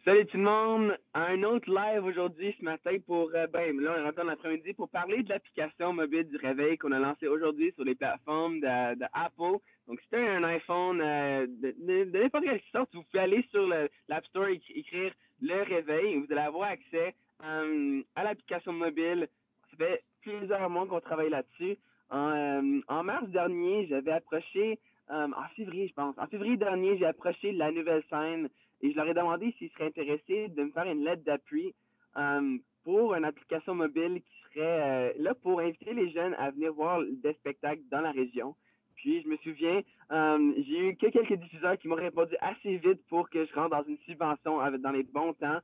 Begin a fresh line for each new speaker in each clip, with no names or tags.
Salut tout le monde, un autre live aujourd'hui ce matin pour, là on est rentré dans l'après-midi pour parler de l'application mobile du réveil qu'on a lancée aujourd'hui sur les plateformes de Apple. Donc si tu as un iPhone de n'importe quelle sorte, vous pouvez aller sur l'App Store et écrire le réveil et vous allez avoir accès à l'application mobile. Ça fait plusieurs mois qu'on travaille là-dessus. En mars dernier, j'avais approché, en février je pense, en février dernier, j'ai approché la nouvelle scène et je leur ai demandé s'ils seraient intéressés de me faire une lettre d'appui pour une application mobile qui serait là pour inviter les jeunes à venir voir des spectacles dans la région. Puis je me souviens, j'ai eu quelques diffuseurs qui m'ont répondu assez vite pour que je rentre dans une subvention dans les bons temps.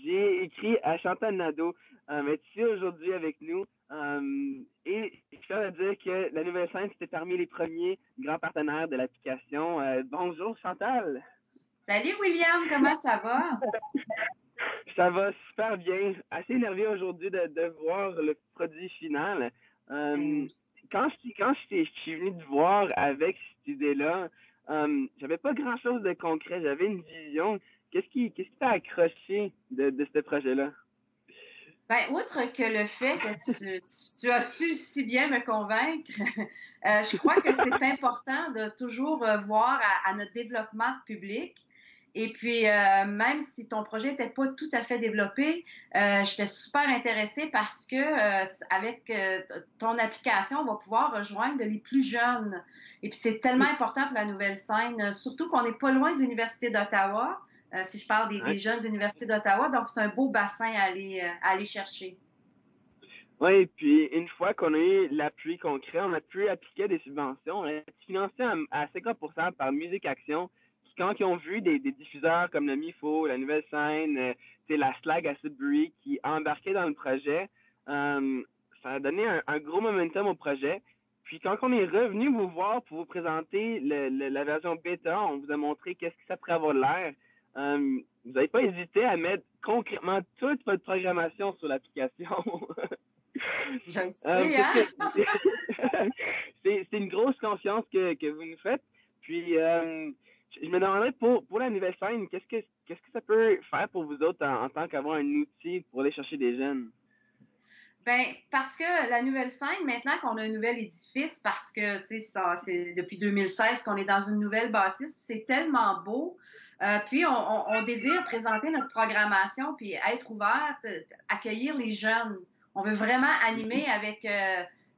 J'ai écrit à Chantal Nadeau, est ici aujourd'hui avec nous. Et je tiens à dire que la Nouvelle Scène, c'était parmi les premiers grands partenaires de l'application. Bonjour Chantal!
Salut William, comment ça va?
Ça va super bien. Assez énervé aujourd'hui de voir le produit final.
Ben
Euh,
oui.
quand je suis venu te voir avec cette idée-là, j'avais pas grand-chose de concret. J'avais une vision. Qu'est-ce qui t'a accroché de ce projet-là?
Outre que le fait que tu as su si bien me convaincre, je crois que c'est important de toujours voir à notre développement public. Et puis, même si ton projet n'était pas tout à fait développé, j'étais super intéressée parce que avec ton application, on va pouvoir rejoindre les plus jeunes. Et puis, c'est tellement important pour la nouvelle scène, surtout qu'on n'est pas loin de l'Université d'Ottawa. Si je parle des
Ouais.
jeunes de l'Université d'Ottawa. Donc, c'est un beau bassin à aller chercher.
Oui, puis une fois qu'on a eu l'appui concret, on a pu appliquer des subventions. On a été financé à 50% par Musique Action, qui quand ils ont vu des diffuseurs comme le MIFO, la Nouvelle Scène, la Slag à Sudbury qui embarquaient dans le projet, ça a donné un gros momentum au projet. Puis quand on est revenu vous voir pour vous présenter la version bêta, on vous a montré qu'est-ce que ça pourrait avoir l'air. Vous n'avez pas hésité à mettre concrètement toute votre programmation sur l'application.
Je le sais,
Qu'est-ce
hein?
que c'est une grosse confiance que vous nous faites. Puis je me demanderais pour la nouvelle scène, qu'est-ce que ça peut faire pour vous autres en tant qu'avoir un outil pour aller chercher des jeunes?
Ben, parce que la nouvelle scène, maintenant qu'on a un nouvel édifice, parce que, tu sais, ça, c'est depuis 2016 qu'on est dans une nouvelle bâtisse, puis c'est tellement beau. Puis, on désire présenter notre programmation, puis être ouverte, accueillir les jeunes. On veut vraiment animer avec,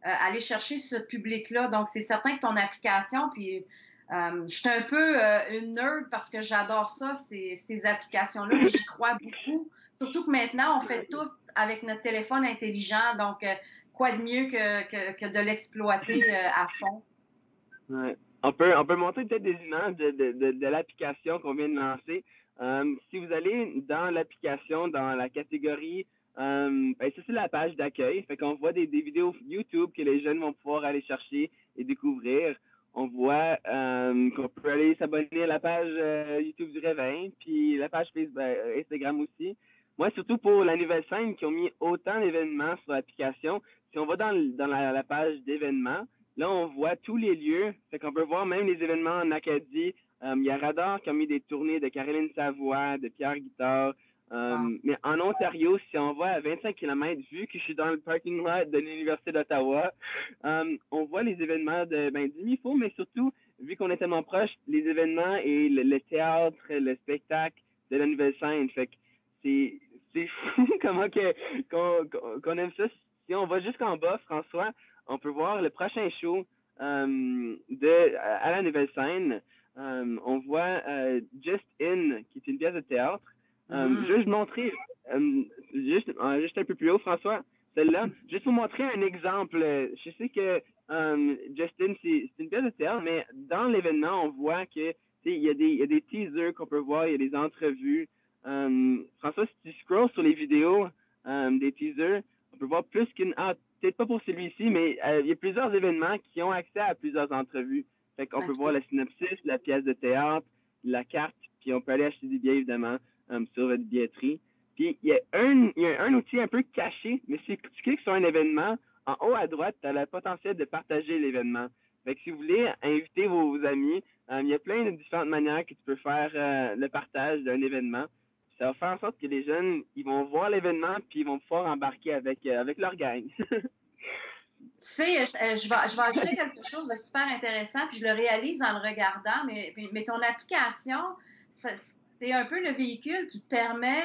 aller chercher ce public-là. Donc, c'est certain que ton application, puis je suis un peu une nerd parce que j'adore ça, ces applications-là, puis j'y crois beaucoup. Surtout que maintenant, on fait tout avec notre téléphone intelligent. Donc, quoi de mieux que de l'exploiter à fond?
Ouais. On peut montrer peut-être des images de l'application qu'on vient de lancer. Si vous allez dans l'application, dans la catégorie, ça c'est la page d'accueil. Fait qu'on voit des vidéos YouTube que les jeunes vont pouvoir aller chercher et découvrir. On voit qu'on peut aller s'abonner à la page YouTube du Réveil, puis la page Facebook, Instagram aussi. Moi, surtout pour la nouvelle scène qui ont mis autant d'événements sur l'application, si on va dans la page d'événements, là, on voit tous les lieux. Fait qu'on peut voir même les événements en Acadie. Il y a Radar qui a mis des tournées de Caroline Savoie, de Pierre Guitard.
Wow.
Mais en Ontario, si on va à 25 km, vu que je suis dans le parking lot de l'Université d'Ottawa, on voit les événements du MIFO, mais surtout, vu qu'on est tellement proche, les événements et le théâtre, le spectacle de la nouvelle scène. Fait que c'est, c'est fou comment qu'on aime ça. Si on va jusqu'en bas, François, on peut voir le prochain show à la nouvelle scène. On voit Just In, qui est une pièce de théâtre.
Mhm.
Juste montrer, juste un peu plus haut, François, celle-là, juste pour montrer un exemple. Je sais que Justin, c'est une pièce de théâtre, mais dans l'événement, on voit que il y a des teasers qu'on peut voir, il y a des entrevues. François, si tu scrolls sur les vidéos des teasers, on peut voir plus qu'une. Ah, peut-être pas pour celui-ci, mais il y a plusieurs événements qui ont accès à plusieurs entrevues. Fait qu'on peut voir
OK.
la synopsis, la pièce de théâtre, la carte, puis on peut aller acheter des billets, évidemment, sur votre billetterie. Puis il y a un outil un peu caché, mais si tu cliques sur un événement, en haut à droite, tu as le potentiel de partager l'événement. Fait que si vous voulez inviter vos amis, il y a plein de différentes manières que tu peux faire le partage d'un événement. Ça va faire en sorte que les jeunes, ils vont voir l'événement puis ils vont pouvoir embarquer avec leur gang.
Tu sais, je vais ajouter quelque chose de super intéressant, puis je le réalise en le regardant, mais ton application, c'est un peu le véhicule qui permet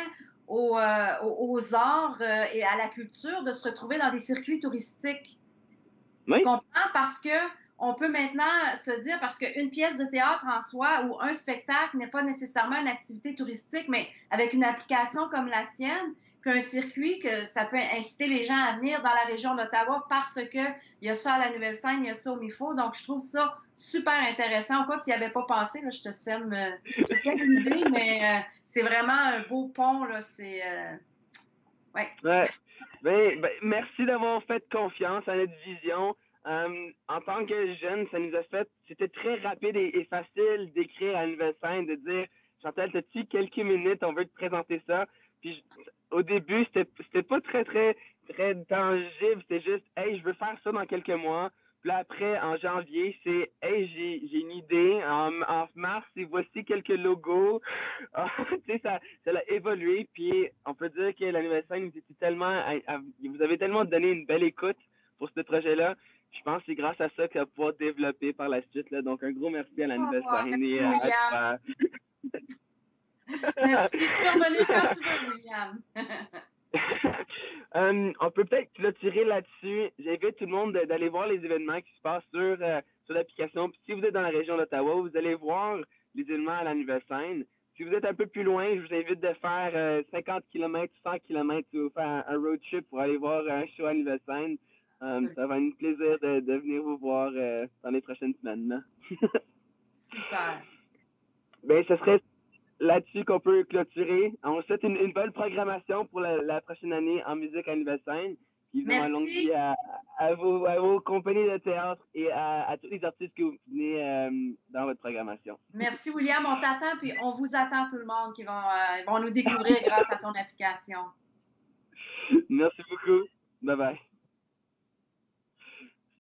aux arts et à la culture de se retrouver dans des circuits touristiques.
Oui.
Tu comprends? Parce que on peut maintenant se dire, parce qu'une pièce de théâtre en soi ou un spectacle n'est pas nécessairement une activité touristique, mais avec une application comme la tienne, puis un circuit que ça peut inciter les gens à venir dans la région d'Ottawa parce que il y a ça à la Nouvelle-Scène, il y a ça au MIFO. Donc, je trouve ça super intéressant. Au cas où tu n'y avais pas pensé, là, je te sème l'idée, mais c'est vraiment un beau pont, là. C'est... ouais.
Ouais. Ben, merci d'avoir fait confiance à notre vision. En tant que jeune, ça nous a fait, c'était très rapide et facile d'écrire à la Nouvelle-Scène, de dire, Chantal, t'as-tu quelques minutes, on veut te présenter ça. Puis au début, c'était pas très tangible, c'était juste, hey, je veux faire ça dans quelques mois. Puis là, après, en janvier, c'est, hey, j'ai une idée. En mars, et voici quelques logos. Tu sais, ça a évolué. Puis on peut dire que la Nouvelle-Scène, vous avez tellement donné une belle écoute pour ce projet-là. Je pense que c'est grâce à ça que ça va pouvoir développer par la suite. Là. Donc, un gros merci à la Nouvelle-Scène et à toi.
Merci. Tu peux revenir quand tu veux, William.
On peut peut-être clôturer là-dessus. J'invite tout le monde d'aller voir les événements qui se passent sur l'application. Puis si vous êtes dans la région d'Ottawa, vous allez voir les événements à la Nouvelle-Scène. Si vous êtes un peu plus loin, je vous invite de faire 50 km, 100 km ou faire un road trip pour aller voir un show à la Nouvelle-Scène. Ça va être un plaisir de venir vous voir dans les prochaines semaines.
Super.
Ben, ce serait là-dessus qu'on peut clôturer. On vous souhaite une belle programmation pour la prochaine année en musique à Nouvelle-Scène. Puis vraiment longue vie à vos compagnies de théâtre et à tous les artistes que vous venez dans votre programmation.
Merci, William. On t'attend, puis on vous attend tout le monde qui vont nous découvrir grâce à ton application.
Merci beaucoup. Bye bye.